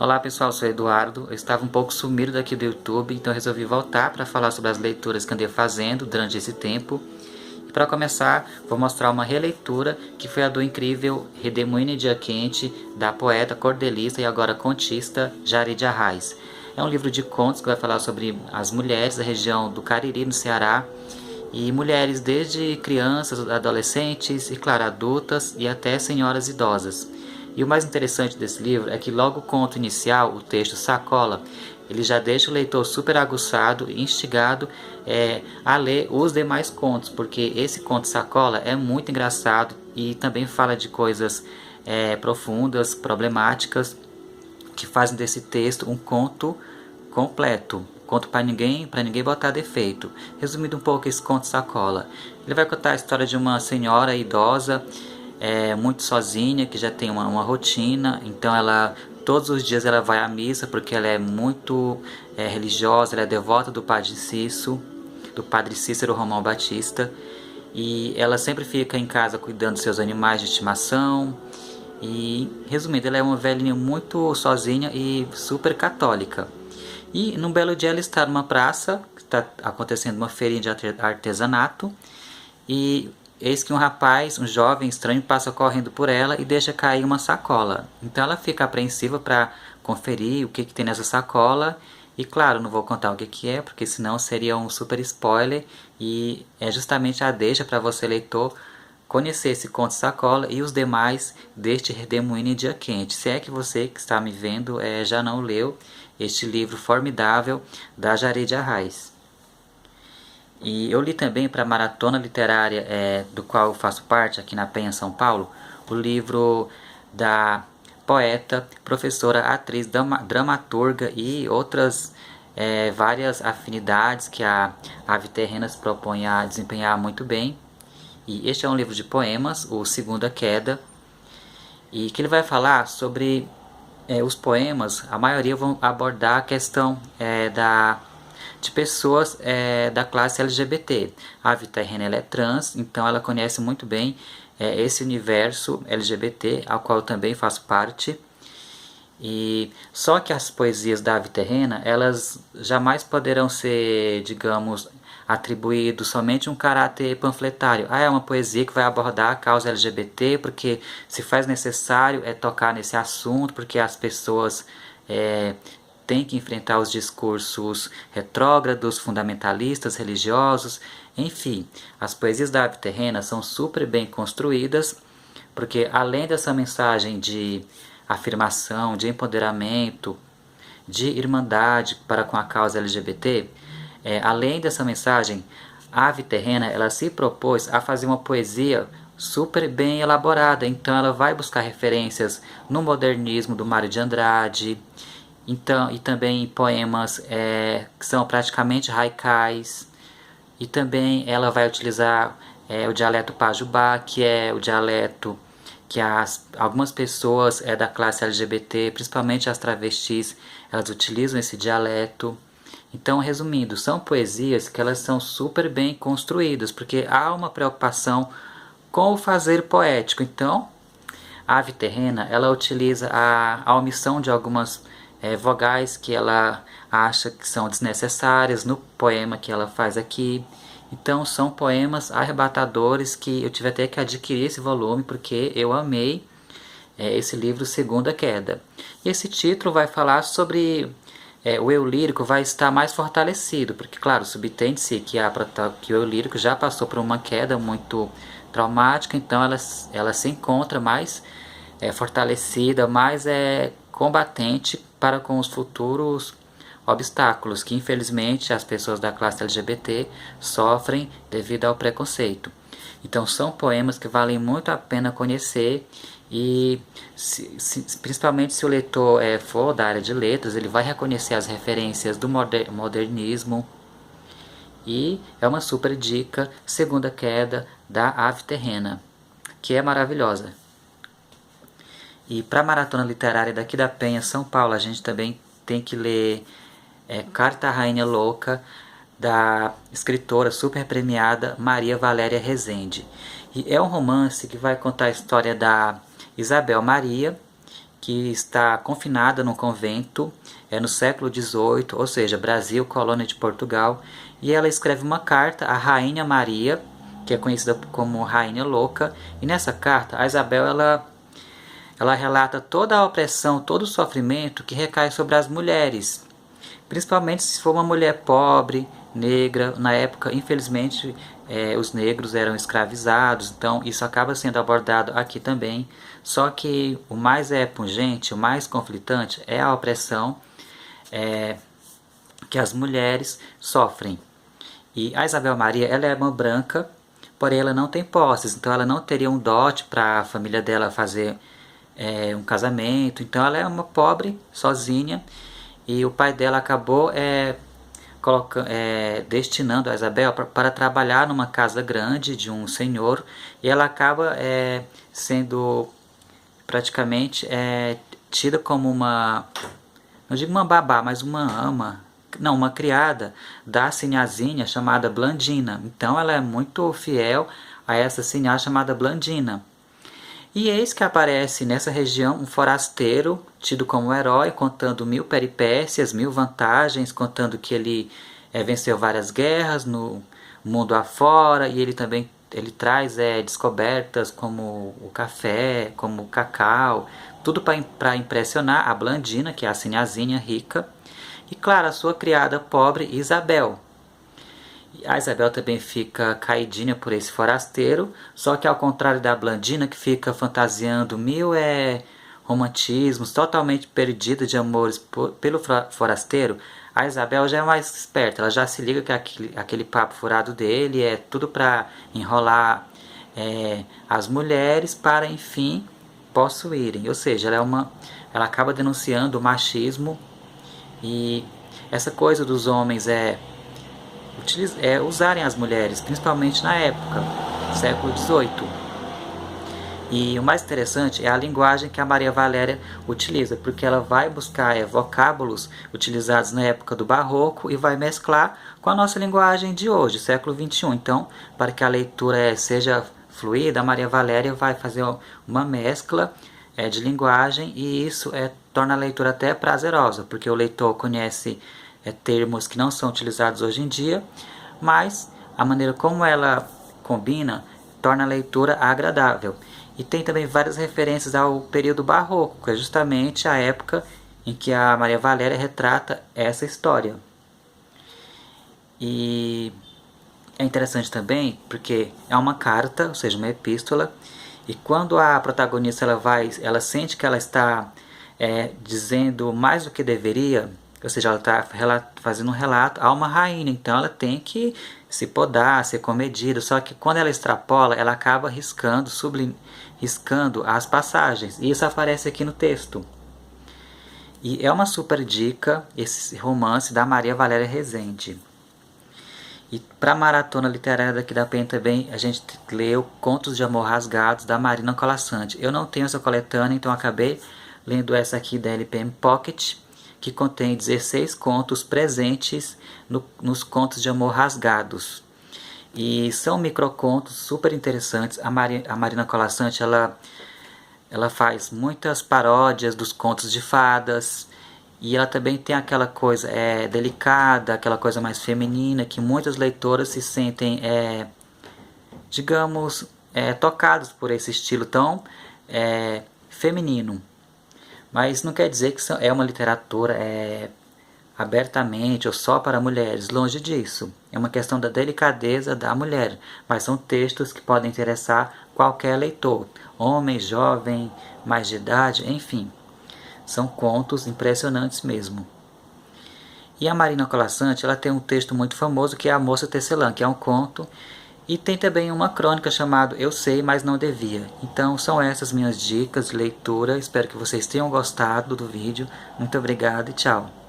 Olá pessoal, sou Eduardo. Eu estava um pouco sumido daqui do YouTube, então resolvi voltar para falar sobre as leituras que andei fazendo durante esse tempo. E para começar, vou mostrar uma releitura que foi a do incrível Redemoinho em Dia Quente, da poeta, cordelista e agora contista Jarid Arraes. É um livro de contos que vai falar sobre as mulheres da região do Cariri, no Ceará, e mulheres desde crianças, adolescentes e, claro, adultas e até senhoras idosas. E o mais interessante desse livro é que logo o conto inicial, o texto Sacola, ele já deixa o leitor super aguçado e instigado a ler os demais contos, porque esse conto Sacola é muito engraçado e também fala de coisas profundas, problemáticas, que fazem desse texto um conto completo. Conto para ninguém botar defeito. Resumindo um pouco esse conto Sacola. Ele vai contar a história de uma senhora idosa, muito sozinha, que já tem uma rotina. Então ela todos os dias ela vai à missa porque ela é muito religiosa, ela é devota do Padre Cícero Romão Batista. E ela sempre fica em casa cuidando dos seus animais de estimação. E resumindo, ela é uma velhinha muito sozinha e super católica. E num belo dia ela está numa praça, está acontecendo uma feirinha de artesanato, e eis que um rapaz, um jovem estranho, passa correndo por ela e deixa cair uma sacola. Então ela fica apreensiva para conferir o que tem nessa sacola. E claro, não vou contar o que é, porque senão seria um super spoiler. E é justamente a deixa para você, leitor, conhecer esse conto Sacola e os demais deste Redemoinho em Dia Quente. Se é que você que está me vendo já não leu este livro formidável da Jarid Arraes. E eu li também para a Maratona Literária, do qual eu faço parte aqui na Penha, São Paulo, o livro da poeta, professora, atriz, dramaturga e outras várias afinidades que a Ave Terrena se propõe a desempenhar muito bem. E este é um livro de poemas, o Segunda Queda, e que ele vai falar sobre os poemas. A maioria vão abordar a questão de pessoas da classe LGBT. A Ave Terrena ela é trans, então ela conhece muito bem esse universo LGBT, ao qual eu também faço parte. E só que as poesias da Ave Terrena, elas jamais poderão ser, digamos, atribuído somente um caráter panfletário. É uma poesia que vai abordar a causa LGBT, porque se faz necessário tocar nesse assunto, porque as pessoas têm que enfrentar os discursos retrógrados, fundamentalistas, religiosos. Enfim, as poesias da Ave Terrena são super bem construídas, porque além dessa mensagem de afirmação, de empoderamento, de irmandade para com a causa LGBT, além dessa mensagem, a Ave Terrena ela se propôs a fazer uma poesia super bem elaborada. Então ela vai buscar referências no modernismo do Mário de Andrade, então, e também poemas que são praticamente haikais, e também ela vai utilizar o dialeto pajubá, que é o dialeto que algumas pessoas da classe LGBT, principalmente as travestis, elas utilizam esse dialeto. Então, resumindo, são poesias que elas são super bem construídas, porque há uma preocupação com o fazer poético. Então, a Ave Terrena, ela utiliza a omissão de algumas vogais que ela acha que são desnecessárias no poema que ela faz aqui. Então são poemas arrebatadores que eu tive até que adquirir esse volume porque eu amei esse livro Segunda Queda. E esse título vai falar sobre o eu lírico vai estar mais fortalecido, porque claro, subtende-se que o eu lírico já passou por uma queda muito traumática, então ela se encontra mais fortalecida, mais combatente para com os futuros obstáculos que infelizmente as pessoas da classe LGBT sofrem devido ao preconceito. Então são poemas que valem muito a pena conhecer, e principalmente se o leitor for da área de letras, ele vai reconhecer as referências do modernismo. E é uma super dica, Segunda Queda da Ave Terrena, que é maravilhosa. E para a Maratona Literária daqui da Penha, São Paulo, a gente também tem que ler Carta à Rainha Louca, da escritora super premiada Maria Valéria Rezende. E é um romance que vai contar a história da Isabel Maria, que está confinada num convento, no século XVIII, ou seja, Brasil, colônia de Portugal, e ela escreve uma carta à Rainha Maria, que é conhecida como Rainha Louca, e nessa carta a Isabel ela relata toda a opressão, todo o sofrimento que recai sobre as mulheres, principalmente se for uma mulher pobre, negra. Na época, infelizmente, os negros eram escravizados, então isso acaba sendo abordado aqui também. Só que o mais pungente, o mais conflitante é a opressão que as mulheres sofrem. E a Isabel Maria, ela é uma branca, porém ela não tem posses, então ela não teria um dote para a família dela fazer um casamento. Então ela é uma pobre, sozinha, e o pai dela acabou destinando a Isabel para trabalhar numa casa grande de um senhor, e ela acaba sendo praticamente tida como uma, não digo uma babá, mas uma ama, não, uma criada da sinhazinha chamada Blandina. Então ela é muito fiel a essa sinhá chamada Blandina. E eis que aparece nessa região um forasteiro, tido como herói, contando 1000 peripécias, 1000 vantagens, contando que ele venceu várias guerras no mundo afora, e ele também traz descobertas como o café, como o cacau, tudo para impressionar a Blandina, que é a sinhazinha rica, e claro, a sua criada pobre Isabel. A Isabel também fica caidinha por esse forasteiro, só que ao contrário da Blandina, que fica fantasiando 1000 romantismos, totalmente perdida de amores pelo forasteiro, a Isabel já é mais esperta. Ela já se liga que aquele papo furado dele é tudo para enrolar as mulheres para, enfim, possuírem. Ou seja, ela acaba denunciando o machismo, e essa coisa dos homens usarem as mulheres, principalmente na época, século XVIII. E o mais interessante é a linguagem que a Maria Valéria utiliza, porque ela vai buscar vocábulos utilizados na época do Barroco e vai mesclar com a nossa linguagem de hoje, século XXI. Então, para que a leitura seja fluida, a Maria Valéria vai fazer uma mescla de linguagem, e isso torna a leitura até prazerosa, porque o leitor conhece termos que não são utilizados hoje em dia, mas a maneira como ela combina torna a leitura agradável. E tem também várias referências ao período barroco, que é justamente a época em que a Maria Valéria retrata essa história. E é interessante também porque é uma carta, ou seja, uma epístola, e quando a protagonista ela sente que ela está dizendo mais do que deveria, ou seja, ela está fazendo um relato a uma rainha, então ela tem que se podar, ser comedida. Só que quando ela extrapola, ela acaba riscando as passagens, e isso aparece aqui no texto. E é uma super dica esse romance da Maria Valéria Rezende. E para a maratona literária daqui da Penha também, a gente leu Contos de Amor Rasgados, da Marina Colasanti. Eu não tenho essa coletânea, então acabei lendo essa aqui da LPM Pocket, que contém 16 contos presentes nos Contos de Amor Rasgados. E são microcontos super interessantes. A Marina Colasanti, ela faz muitas paródias dos contos de fadas, e ela também tem aquela coisa delicada, aquela coisa mais feminina, que muitas leitoras se sentem, digamos, tocados por esse estilo tão feminino. Mas não quer dizer que é uma literatura abertamente ou só para mulheres, longe disso. É uma questão da delicadeza da mulher, mas são textos que podem interessar qualquer leitor, homem, jovem, mais de idade, enfim. São contos impressionantes mesmo. E a Marina Colasanti, ela tem um texto muito famoso que é A Moça Tecelã, que é um conto, e tem também uma crônica chamada Eu Sei, Mas Não Devia. Então são essas minhas dicas de leitura, espero que vocês tenham gostado do vídeo. Muito obrigado e tchau!